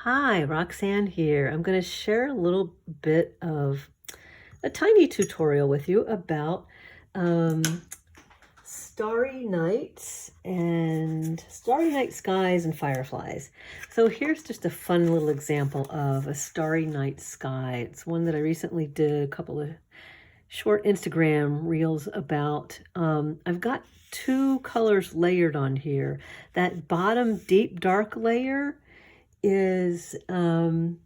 Hi, Roxanne here. I'm going to share a little bit of a tiny tutorial with you about um, starry nights and starry night skies and fireflies. So here's just a fun little example of a starry night sky. It's one that I recently did a couple of short Instagram reels about. I've got two colors layered on here. That bottom deep dark layer is, of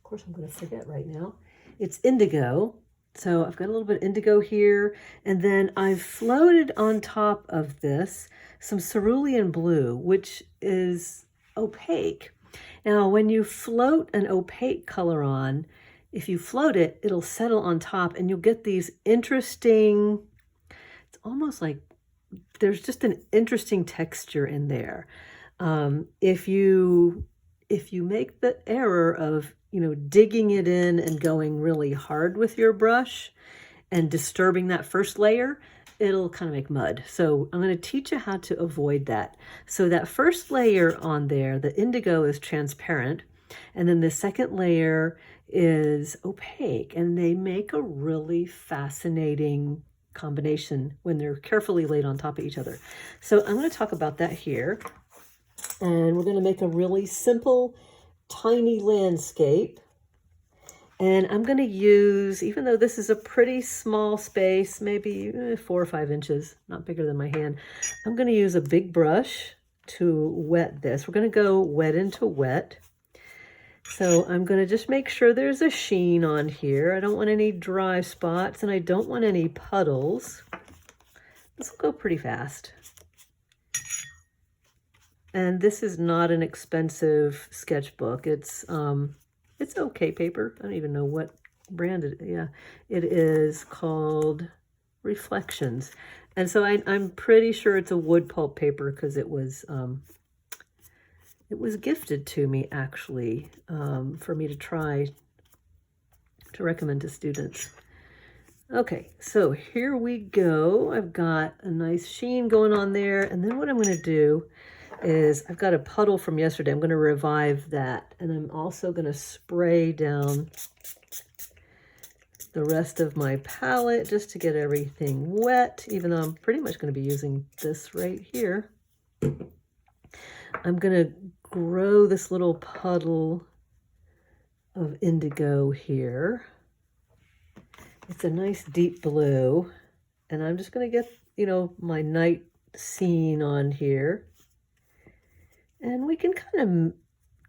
course, I'm going to forget right now. It's indigo. So I've got a little bit of indigo here. And then I've floated on top of this some cerulean blue, which is opaque. Now, when you float an opaque color on, if you float it, it'll settle on top and you'll get these interesting, it's almost like there's just an interesting texture in there. If you make the error of, digging it in and going really hard with your brush and disturbing that first layer, it'll kind of make mud. So I'm going to teach you how to avoid that. So that first layer on there, the indigo, is transparent. And then the second layer is opaque. And they make a really fascinating combination when they're carefully laid on top of each other. So I'm going to talk about that here. And we're going to make a really simple, tiny landscape. And I'm going to use, even though this is a pretty small space, maybe 4 or 5 inches, not bigger than my hand, I'm going to use a big brush to wet this. We're going to go wet into wet. So I'm going to just make sure there's a sheen on here. I don't want any dry spots and I don't want any puddles. This will go pretty fast. And this is not an expensive sketchbook. It's okay paper. I don't even know what brand it is. Yeah, it is called Reflections. And so I'm pretty sure it's a wood pulp paper because it was gifted to me actually for me to try to recommend to students. Okay, so here we go. I've got a nice sheen going on there. And then what I'm going to do is I've got a puddle from yesterday. I'm going to revive that. And I'm also going to spray down the rest of my palette just to get everything wet, even though I'm pretty much going to be using this right here. I'm going to grow this little puddle of indigo here. It's a nice deep blue. And I'm just going to get, my night scene on here. And we can kind of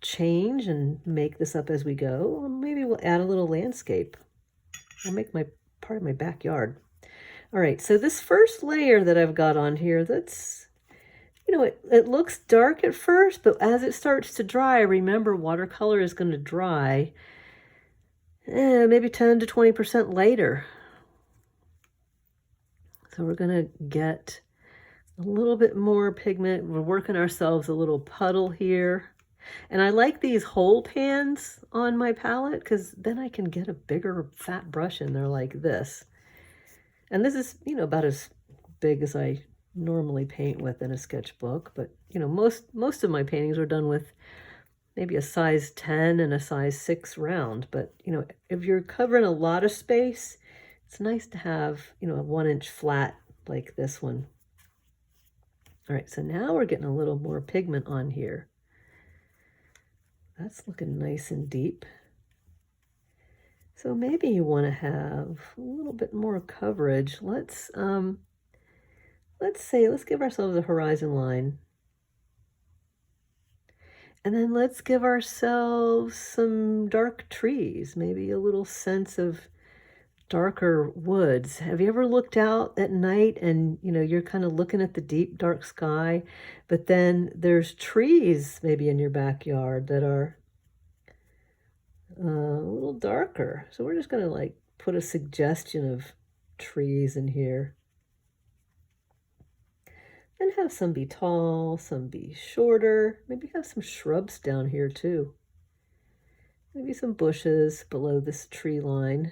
change and make this up as we go. Or maybe we'll add a little landscape. I'll make my part of my backyard. All right, so this first layer that I've got on here, that's, it looks dark at first, but as it starts to dry, remember watercolor is going to dry maybe 10 to 20% later. So we're going to get a little bit more pigment. We're working ourselves a little puddle here. And I like these hole pans on my palette because then I can get a bigger fat brush in there like this. And this is, about as big as I normally paint with in a sketchbook. But, most of my paintings are done with maybe a size 10 and a size 6 round. But, if you're covering a lot of space, it's nice to have, a 1-inch flat like this one. All right, so now we're getting a little more pigment on here. That's looking nice and deep. So maybe you want to have a little bit more coverage. Let's give ourselves a horizon line. And then let's give ourselves some dark trees, maybe a little sense of darker woods. Have you ever looked out at night and, you're kind of looking at the deep, dark sky, but then there's trees maybe in your backyard that are a little darker. So we're just going to put a suggestion of trees in here. And have some be tall, some be shorter. Maybe have some shrubs down here too. Maybe some bushes below this tree line.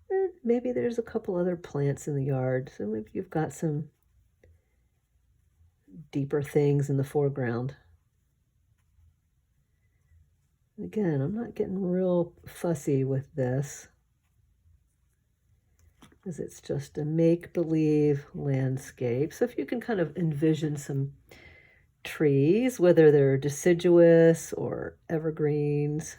And maybe there's a couple other plants in the yard. So maybe you've got some deeper things in the foreground. Again, I'm not getting real fussy with this, because it's just a make-believe landscape. So if you can kind of envision some trees, whether they're deciduous or evergreens.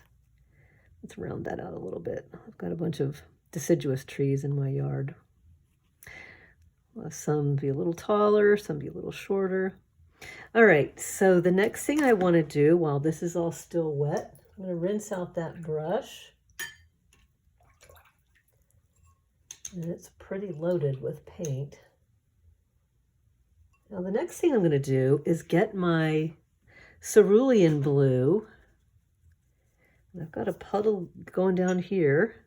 Let's round that out a little bit. I've got a bunch of deciduous trees in my yard. Some be a little taller, some be a little shorter. All right, so the next thing I want to do while this is all still wet, I'm going to rinse out that brush. And it's pretty loaded with paint. Now the next thing I'm going to do is get my cerulean blue. I've got a puddle going down here.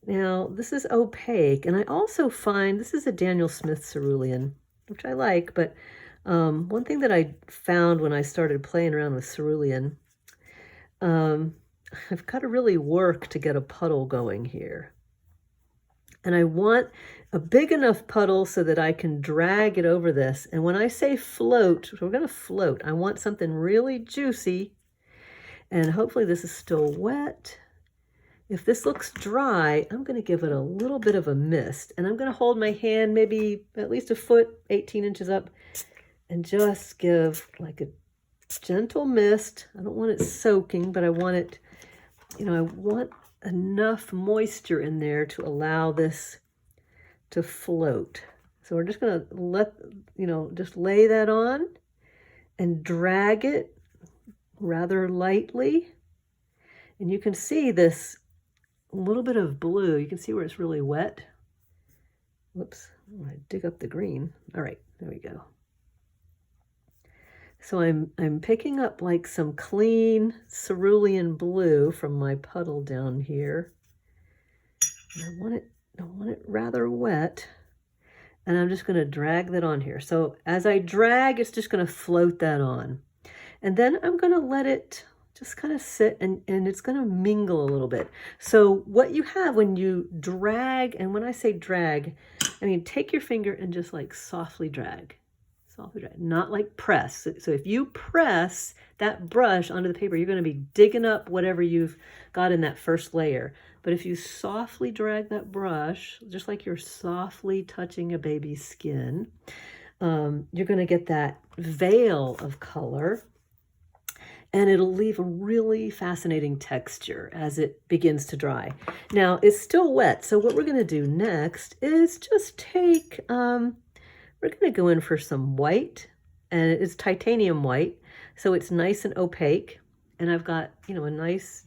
Now this is opaque, and I also find this is a Daniel Smith cerulean, which I like, but one thing that I found when I started playing around with cerulean, I've got to really work to get a puddle going here. And I want a big enough puddle so that I can drag it over this. And when I say float, we're going to float. I want something really juicy. And hopefully this is still wet. If this looks dry, I'm going to give it a little bit of a mist. And I'm going to hold my hand maybe at least a foot, 18 inches up, and just give like a gentle mist. I don't want it soaking, but I want it, I want enough moisture in there to allow this to float. So we're just going to just lay that on and drag it rather lightly. And you can see this little bit of blue. You can see where it's really wet. Whoops, I dig up the green. All right, there we go. So I'm picking up like some clean cerulean blue from my puddle down here. And I want it rather wet. And I'm just going to drag that on here. So as I drag, it's just going to float that on. And then I'm going to let it just kind of sit, and it's going to mingle a little bit. So what you have when you drag, and when I say drag, I mean take your finger and just like softly drag. Not like press. So if you press that brush onto the paper, you're going to be digging up whatever you've got in that first layer. But if you softly drag that brush, just like you're softly touching a baby's skin, you're going to get that veil of color, and it'll leave a really fascinating texture as it begins to dry. Now, it's still wet, so what we're going to do next is just take... we're going to go in for some white, and it's titanium white, so it's nice and opaque. And I've got, a nice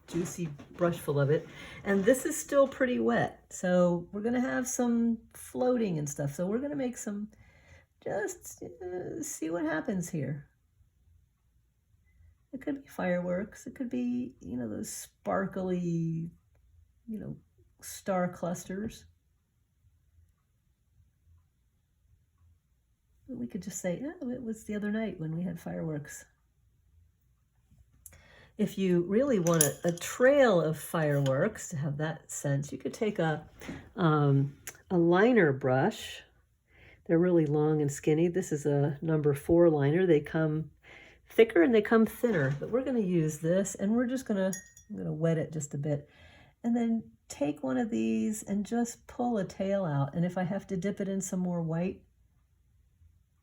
juicy brush full of it. And this is still pretty wet, so we're going to have some floating and stuff. So we're going to make some, just see what happens here. It could be fireworks. It could be, those sparkly, star clusters. We could just say, oh, it was the other night when we had fireworks. If you really want a trail of fireworks to have that sense, you could take a liner brush. They're really long and skinny. This is a number 4 liner. They come thicker and they come thinner, but we're going to use this, and we're just I'm going to wet it just a bit, and then take one of these and just pull a tail out. And if I have to dip it in some more white,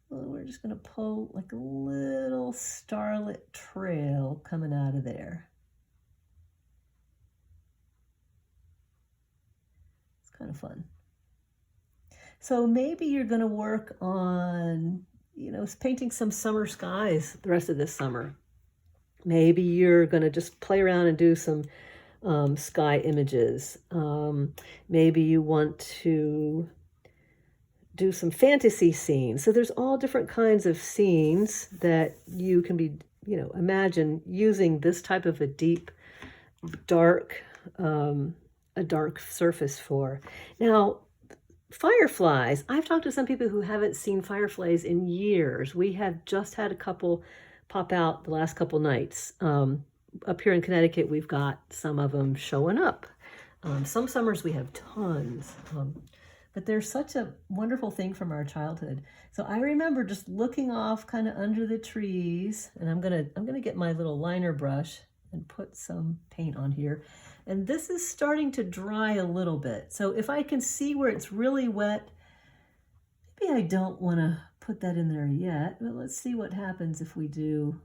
well, we're just going to pull like a little starlit trail coming out of there. It's kind of fun. So maybe you're going to work on, painting some summer skies the rest of this summer. Maybe you're going to just play around and do some sky images. Maybe you want to do some fantasy scenes. So there's all different kinds of scenes that you can be, imagine using this type of a deep, dark, a dark surface for. Now, fireflies. I've talked to some people who haven't seen fireflies in years. We have just had a couple pop out the last couple nights. Up here in Connecticut, we've got some of them showing up. Some summers we have tons. but they're such a wonderful thing from our childhood. So I remember just looking off kind of under the trees, and I'm gonna get my little liner brush and put some paint on here. And this is starting to dry a little bit. So if I can see where it's really wet, maybe I don't want to put that in there yet, but let's see what happens if we do.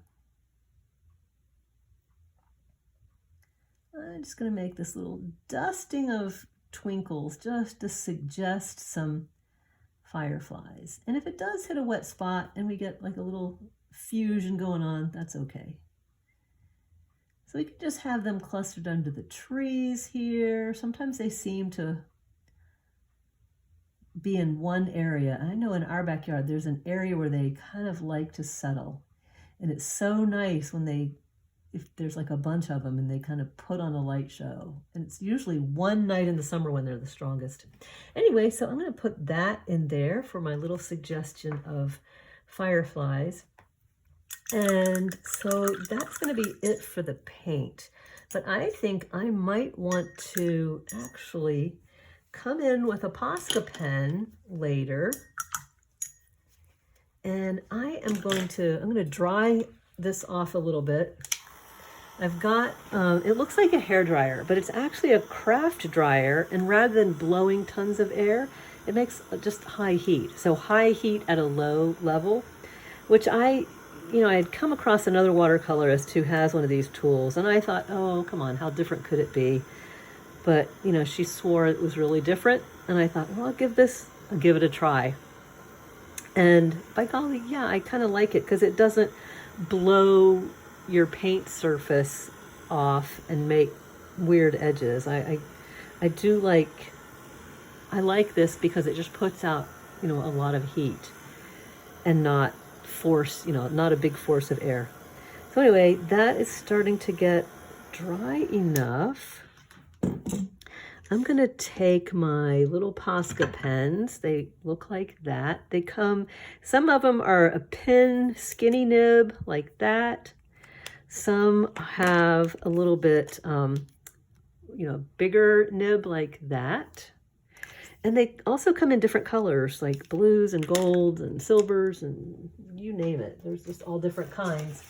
I'm just going to make this little dusting of twinkles just to suggest some fireflies. And if it does hit a wet spot and we get like a little fusion going on, that's okay. So we can just have them clustered under the trees here. Sometimes they seem to be in one area. I know in our backyard there's an area where they kind of like to settle. And it's so nice when if there's like a bunch of them and they kind of put on a light show. And it's usually one night in the summer when they're the strongest. Anyway, so I'm going to put that in there for my little suggestion of fireflies. And so that's going to be it for the paint. But I think I might want to actually come in with a Posca pen later. And I'm going to dry this off a little bit. I've got, it looks like a hair dryer, but it's actually a craft dryer. And rather than blowing tons of air, it makes just high heat. So high heat at a low level, which I had come across another watercolorist who has one of these tools. And I thought, oh, come on, how different could it be? But, she swore it was really different. And I thought, well, I'll give it a try. And by golly, yeah, I kind of like it because it doesn't blow your paint surface off and make weird edges. I like this because it just puts out, a lot of heat and not not a big force of air. So anyway, that is starting to get dry enough. I'm going to take my little Posca pens. They look like that. Some of them are a pin skinny nib like that. Some have a little bit, bigger nib like that. And they also come in different colors, like blues and golds and silvers and you name it. There's just all different kinds.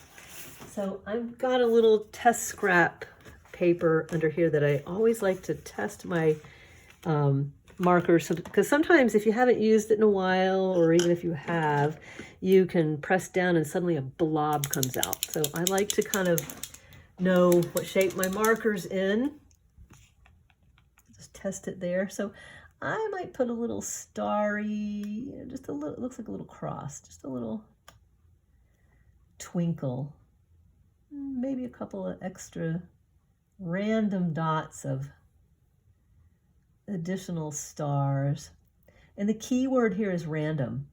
So I've got a little test scrap paper under here that I always like to test my markers, because sometimes if you haven't used it in a while, or even if you have, you can press down and suddenly a blob comes out. So I like to kind of know what shape my marker's in. Just test it there. So I might put a little starry, just a little, it looks like a little cross, just a little twinkle, maybe a couple of extra random dots of additional stars. And the key word here is random.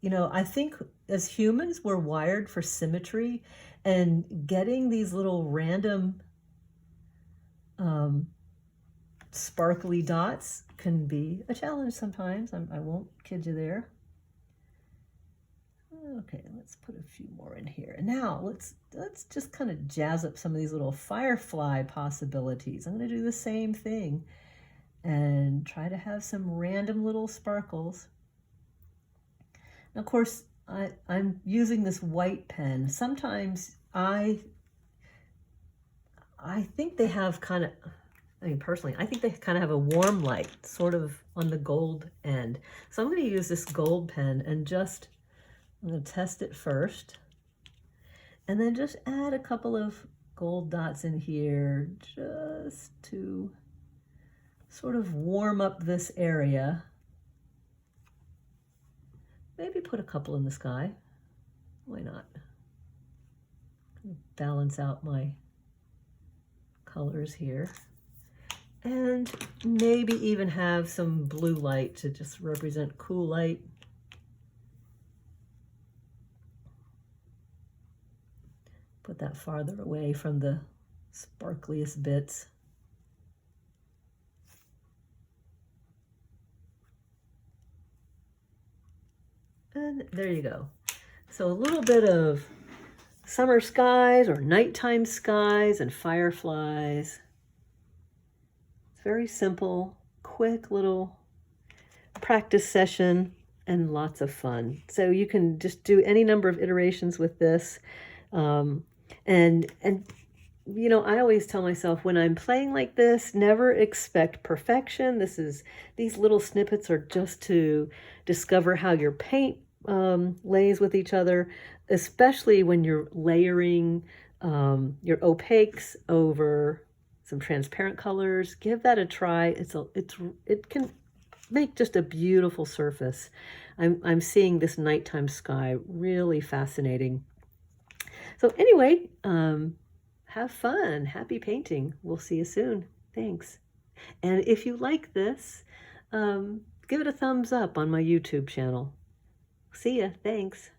I think as humans, we're wired for symmetry, and getting these little random sparkly dots can be a challenge sometimes. I won't kid you there. Okay, let's put a few more in here. And now let's just kind of jazz up some of these little firefly possibilities. I'm going to do the same thing and try to have some random little sparkles. And of course, I'm using this white pen. Sometimes I think they have kind of, personally, I think they kind of have a warm light sort of on the gold end. So I'm going to use this gold pen and I'm going to test it first. And then just add a couple of gold dots in here just to sort of warm up this area. Maybe put a couple in the sky. Why not? Balance out my colors here. And maybe even have some blue light to just represent cool light. Put that farther away from the sparkliest bits. And there you go. So a little bit of summer skies or nighttime skies and fireflies. It's very simple, quick little practice session and lots of fun. So you can just do any number of iterations with this. And you know, I always tell myself when I'm playing like this, never expect perfection. These little snippets are just to discover how your paint lays with each other, especially when you're layering your opaques over some transparent colors. Give that a try. It can make just a beautiful surface. I'm seeing this nighttime sky really fascinating. So anyway, have fun. Happy painting. We'll see you soon. Thanks. And if you like this, give it a thumbs up on my YouTube channel. See ya. Thanks.